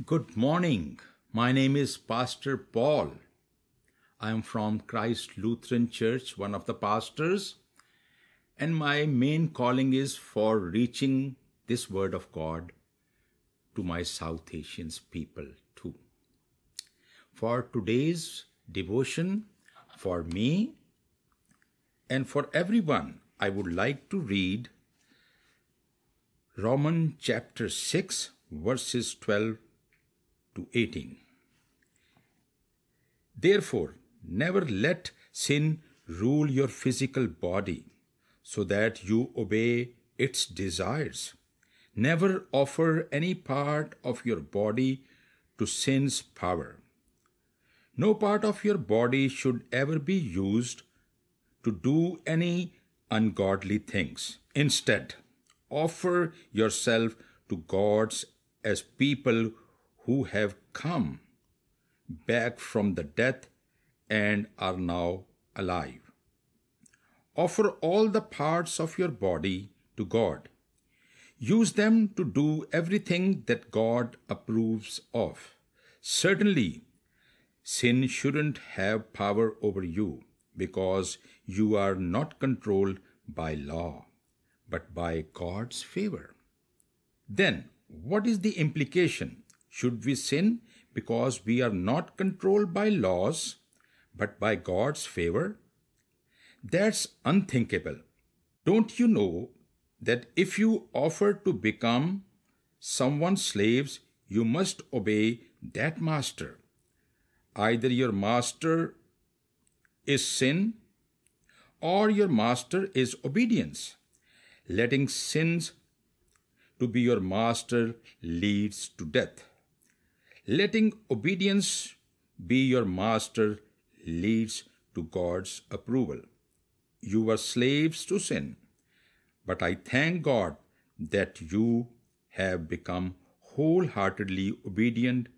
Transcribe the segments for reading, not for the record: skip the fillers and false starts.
Good morning. My name is Pastor Paul. I am from Christ Lutheran Church, one of the pastors, and my main calling is for reaching this word of God to my South Asian people too. For today's devotion, for me and for everyone, I would like to read Romans chapter 6, verses 12 to 18. Therefore, never let sin rule your physical body so that you obey its desires. Never offer any part of your body to sin's power. No part of your body should ever be used to do any ungodly things. Instead, offer yourself to God as people who have come back from the death and are now alive. Offer all the parts of your body to God. Use them to do everything that God approves of. Certainly, sin shouldn't have power over you because you are not controlled by law, but by God's favor. Then, what is the implication? Should we sin because we are not controlled by laws, but by God's favor? That's unthinkable. Don't you know that if you offer to become someone's slaves, you must obey that master? Either your master is sin or your master is obedience. Letting sins to be your master leads to death. Letting obedience be your master leads to God's approval. You were slaves to sin, but I thank God that you have become wholeheartedly obedient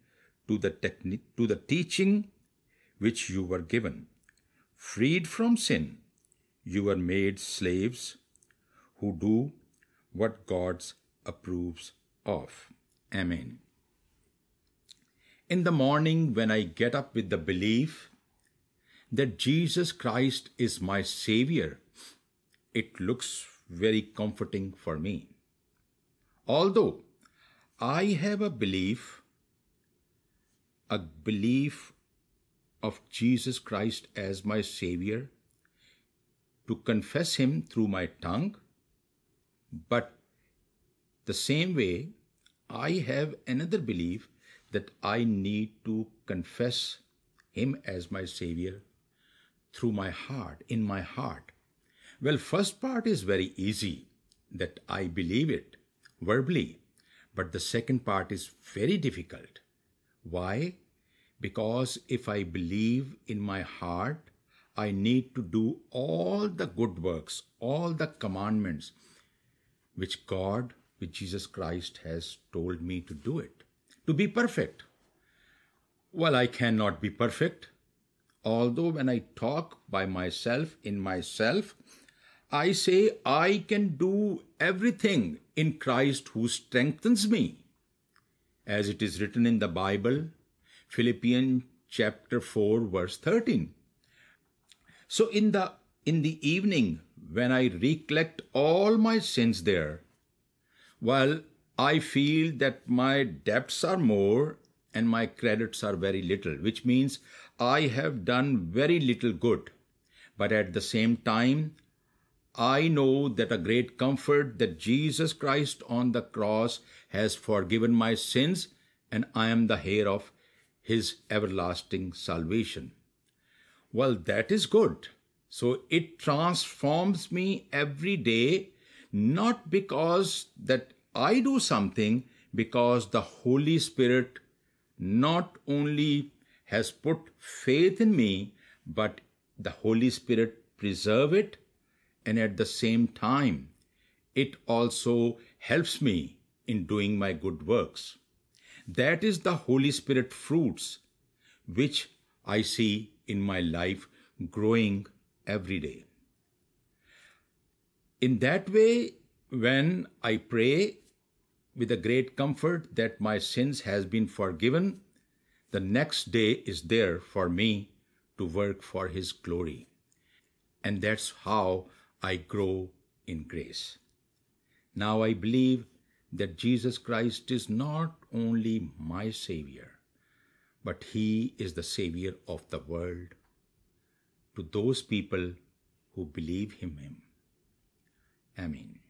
to the teaching which you were given. Freed from sin, you were made slaves who do what God approves of. Amen. In the morning, when I get up with the belief that Jesus Christ is my Savior, it looks very comforting for me. Although I have a belief of Jesus Christ as my Savior, to confess Him through my tongue, but the same way I have another belief that I need to confess Him as my Savior through my heart, in my heart. Well, first part is very easy, that I believe it verbally, but the second part is very difficult. Why? Because if I believe in my heart, I need to do all the good works, all the commandments which Jesus Christ has told me to do it. To be perfect. Well, I cannot be perfect. Although when I talk by myself, in myself, I say I can do everything in Christ who strengthens me. As it is written in the Bible, Philippians chapter 4, verse 13. So in the evening, when I recollect all my sins there, well, I feel that my debts are more and my credits are very little, which means I have done very little good. But at the same time, I know that a great comfort that Jesus Christ on the cross has forgiven my sins, and I am the heir of His everlasting salvation. Well, that is good. So it transforms me every day, not because that I do something, because the Holy Spirit not only has put faith in me, but the Holy Spirit preserve it, and at the same time, it also helps me in doing my good works. That is the Holy Spirit fruits which I see in my life growing every day. In that way, when I pray, with a great comfort that my sins has been forgiven, the next day is there for me to work for His glory. And that's how I grow in grace. Now I believe that Jesus Christ is not only my Savior, but He is the Savior of the world to those people who believe in Him. Amen.